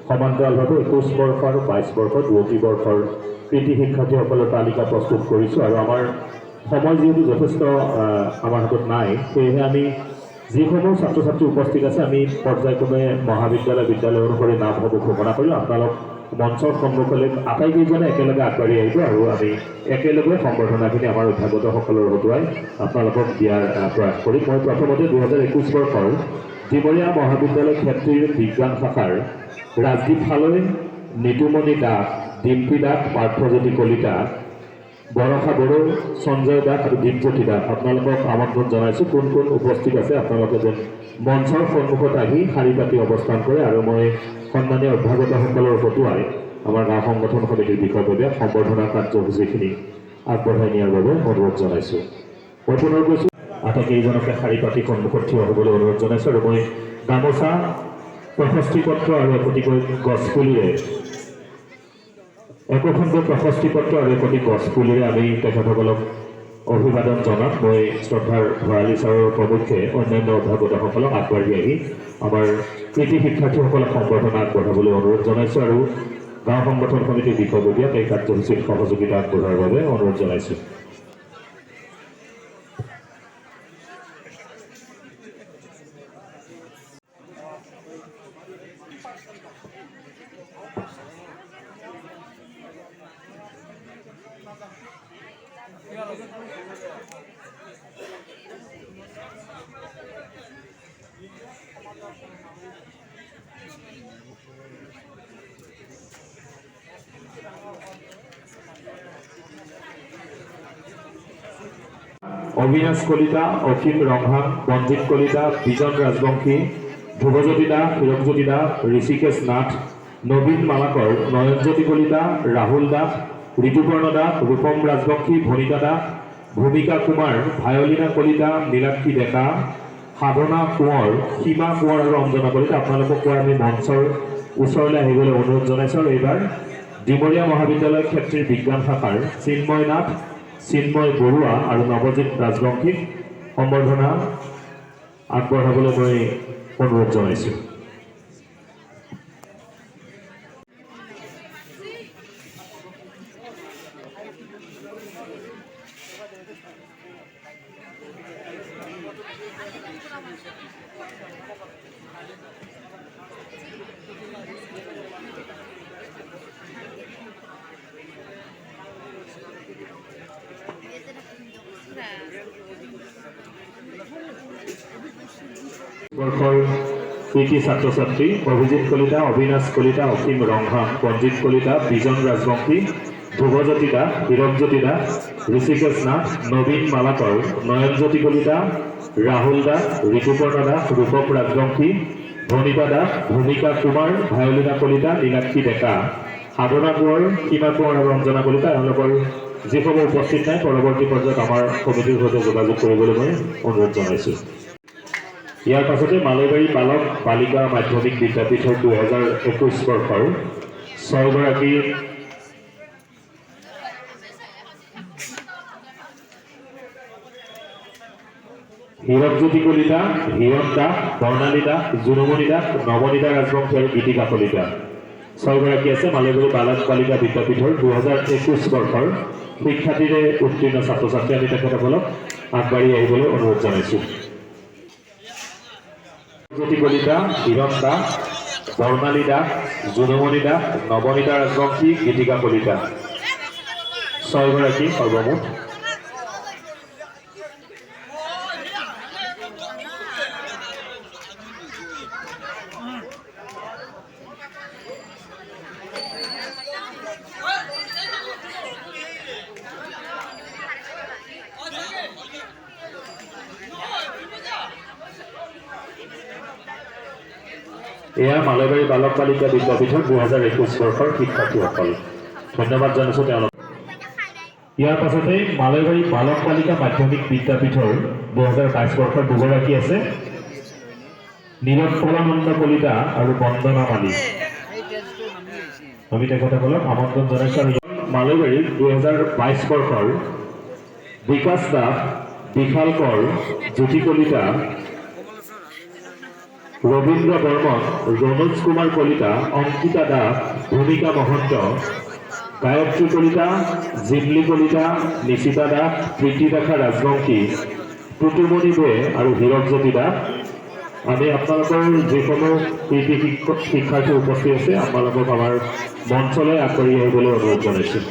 সমান্তৰালভাৱে 21 বৰ্ষ আৰু 22 বৰ্ষ দুয়োটি বৰ্ষৰ কৃতি শিক্ষাৰ্থীসকলৰ তালিকা প্ৰস্তুত কৰিছোঁ। আৰু আমাৰ সময় যিহেতু যথেষ্ট আমাৰ হাতত নাই, সেয়েহে আমি যিসমূহ ছাত্ৰ ছাত্ৰী উপস্থিত আছে আমি পৰ্যায়ক্ৰমে মহাবিদ্যালয় বিদ্যালয় অনুসৰি নামসমূহ ঘোষণা কৰিলোঁ। আপোনালোক মঞ্চৰ সন্মুখলৈ আটাইকেইজনে একেলগে আগবাঢ়ি আহিব আৰু আমি একেলগে সম্বৰ্ধনাখিনি আমাৰ অধ্যাপকসকলৰ হতুৱাই আপোনালোকক দিয়াৰ প্ৰয়াস কৰিম। মই প্ৰথমতে 2021 বৰ্ষৰ ডিমৰীয়া মহাবিদ্যালয় ক্ষেত্ৰীৰ বিজ্ঞান শাখাৰ ৰাজদীপ হালৈ, নিতুমণি দাস, ডিম্পী দাস, পাৰ্থজ্যোতি কলিতা, বৰষা বড়ো, সঞ্জয় দাস আৰু দীপজ্যোতি দাস আপোনালোকক আমন্ত্ৰণ জনাইছোঁ। কোন কোন উপস্থিত আছে আপোনালোকে যেন মঞ্চৰ সন্মুখত আহি শাৰী পাতি অৱস্থান কৰে আৰু মই সন্মানীয় অধ্যাপকসকলৰ হতুৱাই আমাৰ গাঁও সংগঠন সমিতিৰ বিষয়ববীয়া সম্বৰ্ধনা কাৰ্যসূচীখিনি আগবঢ়াই নিয়াৰ বাবে অনুৰোধ জনাইছোঁ। মই পুনৰ কৈছোঁ আটাইকেইজনকে শাৰী পাতি সন্মুখত থিয় হ'বলৈ অনুৰোধ জনাইছোঁ আৰু মই গামোচা, প্ৰশস্তি পত্ৰ আৰু একোটিকৈ গছপুলিৰে একোখনকৈ প্ৰশস্তি পত্ৰ আৰু একোটি গছপুলিৰে আমি তেখেতসকলক অভিবাদন জনাম। মই শ্ৰদ্ধাৰ ভৰালী ছাৰৰ প্ৰমুখ্যে অন্যান্য অধ্যাপকসকলক আগবাঢ়ি আহি আমাৰ কৃতি শিক্ষাৰ্থীসকলক সম্বৰ্ধনা আগবঢ়াবলৈ অনুৰোধ জনাইছোঁ আৰু গাঁও সংগঠন সমিতিৰ বিষয়ববীয়াক এই কাৰ্যসূচীত সহযোগিতা আগবঢ়োৱাৰ বাবে অনুৰোধ জনাইছোঁ। অবিনাশ কলিতা, অসীম ৰংহাং, মঞ্জিত কলিতা, বিজন ৰাজবংশী, ধ্ৰুৱজ্যোতি দাস, হিৰকজ্যোতি দাস, ঋষিকেশ নাথ, নবীন মালাকৰ, নয়নজ্যোতি কলিতা, ৰাহুল দাস, ঋতুপৰ্ণ দাস, ৰূপম ৰাজবংশী, ভনিতা দাস, ভূমিকা কুমাৰ, ভায়লিনা কলিতা, নীলাক্ষী ডেকা, সাধনা কোঁৱৰ, সীমা কোঁৱৰ আৰু অঞ্জনা কলিতা আপোনালোকক কোৱা আমি মঞ্চৰ ওচৰলৈ আহিবলৈ অনুৰোধ জনাইছোঁ। আৰু এইবাৰ ডিমৰীয়া মহাবিদ্যালয় ক্ষেত্ৰীৰ বিজ্ঞান শাখাৰ চিন্ময় নাথ, চিন্ময় বৰুৱা আৰু নৱজিত ৰাজবংশীক সম্বৰ্ধনা আগবঢ়াবলৈ মই অনুৰোধ জনাইছোঁ। বৰ্ষৰ কৃতি ছাত্ৰ ছাত্ৰী অভিজিৎ কলিতা, অবিনাশ কলিতা, অসীম ৰংহাং, মঞ্জিত কলিতা, বিজন ৰাজবংশী, ধ্ৰুৱজ্যোতি দাস, হিৰকজ্যোতি দাস, ঋষিকেশ নাথ, নবীন মালাকৰ, নয়নজ্যোতি কলিতা, ৰাহুল দাস, ঋতুপৰ্ণ দাস, ৰূপক ৰাজবংশী, ভনিতা দাস, ভূমিকা কুমাৰ, ভায়লিনা কলিতা, নীলাক্ষী ডেকা, সাধনা কোঁৱৰ, সীমা কোঁৱৰ আৰু অঞ্জনা কলিতা এওঁলোকৰ যিসমূহ উপস্থিত নাই পৰৱৰ্তী পৰ্যায়ত আমাৰ সমিতিৰ সৈতে যোগাযোগ কৰিবলৈ মই অনুৰোধ জনাইছোঁ। ইয়াৰ পাছতে মালৈবাৰী বালক বালিকা মাধ্যমিক বিদ্যাপীঠৰ 2021 বৰ্ষৰ 6গৰাকী হিৰকজ্যোতি কলিতা, হিৰণ দাস, বৰ্ণালী দাস, জুনুমণি দাস, নৱনীতা ৰাজবংশী আৰু গীতিকা কলিতা 6গৰাকী আছে মালৈবাৰী বালক বালিকা বিদ্যাপীঠৰ 2021 বৰ্ষৰ শিক্ষাৰ্থীৰে উত্তীৰ্ণ ছাত্ৰ ছাত্ৰী। আমি তেখেতসকলক আগবাঢ়ি আহিবলৈ অনুৰোধ জনাইছোঁ। জ্যোতি কলিতা, হিৰণ দাস, বৰ্ণালী দাস, জুনুমণি দাস, নৱনীতা ৰাজবংশী, গীতিকা কলিতা 6গৰাকী সৰ্বমুঠ। এয়া মালৈবাৰী বালক বালিকা বিদ্যাপীঠৰ 2021 বৰ্ষৰ শিক্ষাৰ্থীসকল। ধন্যবাদ জনাইছোঁ তেওঁলোক। ইয়াৰ পাছতে মালৈবাৰী বালক বালিকা মাধ্যমিক বিদ্যাপীঠৰ 2022 বৰ্ষৰ দুগৰাকী আছে নীলোৎপলানন্দ কলিতা আৰু বন্দনা মালিক। আমি তেখেতসকলক আমন্ত্ৰণ জনাইছোঁ। আৰু মালৈবাৰীৰ 2022 বৰ্ষৰ বিকাশ দাস, বিশাল কৰ, জ্যোতি কলিতা, রবীন্দ্র বর্মন, রনোজ কুমার কলিতা, অঙ্কিতা দাস, ভূমিকা মহন্ত, গায়ত্রী কলিতা, জিমলি কলিতা, নিশিতা দাস, প্ৰীতিৰেখা ৰাজবংশী, পুতুমণি বে আৰু হীৰকজ্যোতি দাস। আমি আপোনালোকৰ যিসমূহ কৃতি শিক্ষাৰ্থী উপস্থিত আছে আপোনালোকক আমাৰ মঞ্চলৈ আগবাঢ়ি আহিবলৈ অনুৰোধ জনাইছোঁ।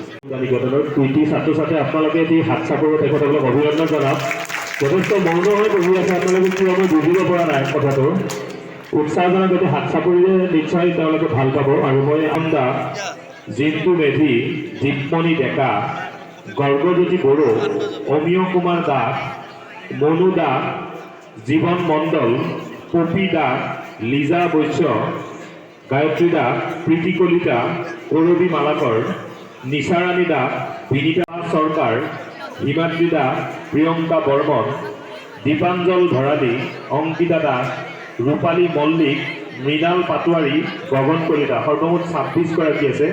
নিকেতনৰ কৃতি ছাত্ৰ ছাত্ৰী আপোনালোকে এটি হাত চাপৰি তেখেতসকলক অভিনন্দন জনাওক। যথেষ্ট মৌন হৈ বহি আছে, আপোনালোকে কিয় মই বুজিব পৰা নাই কথাটো। উৎসাহজনক এটি হাত চাপৰিৰে নিশ্চয় তেওঁলোকে ভাল পাব। আৰু মই আমদা, জিন্তু মেধি, দীপমণি ডেকা, গৰ্গজ্যোতি বড়ো, অমিয় কুমাৰ দাস, মনু দাস, জীৱন মণ্ডল, পপি দাস, লিজা বৈশ্য, গায়ত্ৰী দাস, প্ৰীতি কলিতা, কৰবী মালাকৰ, নিশাৰাণী দাস, বিনীতা চৰকাৰ, হিমাদ্ৰী দাস, প্ৰিয়ংকা বৰ্মন, দীপাঞ্জল ভৰালী, অংকিতা দাস, ৰূপালী মল্লিক, মৃণাল পাটোৱাৰী, গগন কলিতা। সৰ্বমুঠ 26 গৰাকী আছে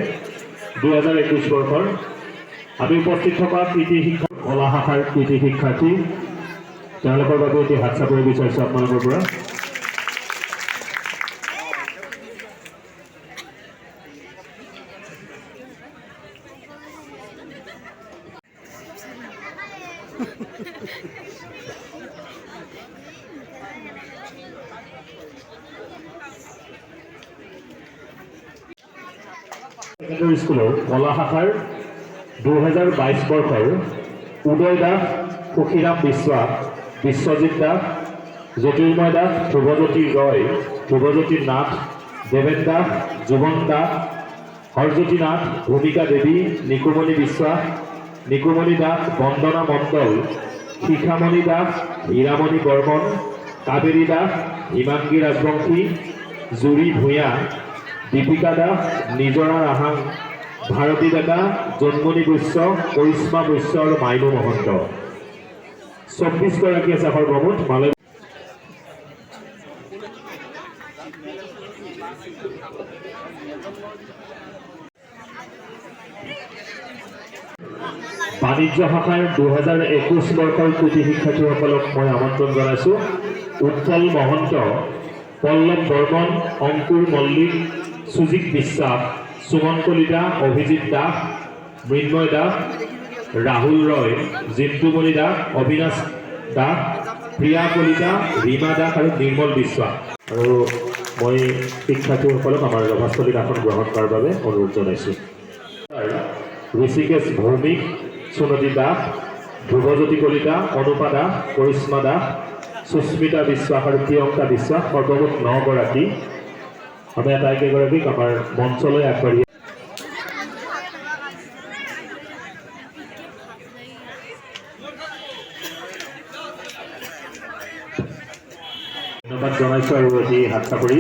2021 বৰ্ষৰ। আমি উপস্থিত থকা কৃতি শিক্ষা কলা শাখাৰ কৃতি শিক্ষাৰ্থী, তেওঁলোকৰ বাবে এটি হাত চাপৰি বিচাৰিছোঁ আপোনালোকৰ পৰা। সেকেন্ডাৰী স্কুলৰ কলা শাখাৰ 2022 বৰ্ষৰ উদয় দাস, সুখীৰাম বিশ্বাস, বিশ্বজিৎ দাস, জ্যোতিৰ্ময় দাস, ধ্ৰুৱজ্যোতি ৰয়, ধ্ৰুৱজ্যোতি নাথ, দেৱেন দাস, যুৱন দাস, হৰজ্যোতি নাথ, ভূমিকা দেৱী, নিকুমণি বিশ্বাস, নিকুমণি দাস, বন্দনা মণ্ডল, শিখামণি দাস, হীৰামণি বৰ্মন, কাবেৰী দাস, হিমাংগী ৰাজবংশী, জুৰি ভূঞা, দীপিকা দাস, নিজৰা ৰাহাং, ভাৰতী ডেকা, জন্মনি বৈশ্য, কৰিশ্মা বৈশ্য আৰু মাইনু মহন্ত। 24 গৰাকী আছে সৰ্বমুঠ। মালয় বাণিজ্য শাখাৰ 2021 বৰ্ষৰ কৃতি শিক্ষাৰ্থীসকলক মই আমন্ত্ৰণ জনাইছোঁ। উৎপল মহন্ত, পল্লৱ বৰ্মন, অংকুৰ মল্লিক, সুজিত বিশ্বাস, সুমন কলিতা, অভিজিৎ দাস, মৃন্ময় দাস, ৰাহুল ৰয়, জিন্তুমণি দাস, অবিনাশ দাস, প্ৰিয়া কলিতা, ৰীমা দাস আৰু নিৰ্মল বিশ্বাস। আৰু মই শিক্ষাৰ্থীসকলক আমাৰ সভাস্থলীত আসন গ্ৰহণ কৰাৰ বাবে অনুৰোধ জনাইছোঁ। ঋষিকেশ ভৌমিক, সুনদী দাস, ধ্ৰুৱজ্যোতি কলিতা, অনুপা দাস, কৰিশ্মা দাস, সুস্মিতা বিশ্বাস আৰু প্ৰিয়ংকা বিশ্বাস। সৰ্বমুঠ 9 গৰাকী। আমি আটাইকেইগৰাকীক আমাৰ মঞ্চলৈ আগবাঢ়ি ধন্যবাদ জনাইছোঁ আৰু এটি হাত চাপৰি।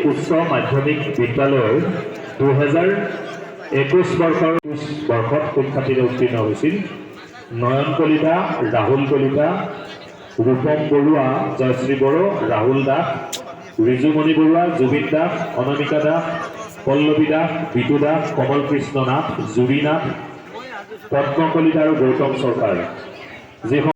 উচ্চ মাধ্যমিক বিদ্যালয়ৰ 2021 বৰ্ষত শিক্ষাৰ্থীৰে উত্তীৰ্ণ হৈছিল নয়ন কলিতা, ৰাহুল কলিতা, ৰূপম বৰুৱা, জয়শ্ৰী বড়ো, ৰাহুল দাস, ৰিজুমণি বৰুৱা, জুবিন দাস, অনামিকা দাস, পল্লৱী দাস, বিটু দাস, কমল কৃষ্ণ নাথ, জুৰি নাথ, পদ্ম কলিতা আৰু গৌতম চৰকাৰ। যিসকল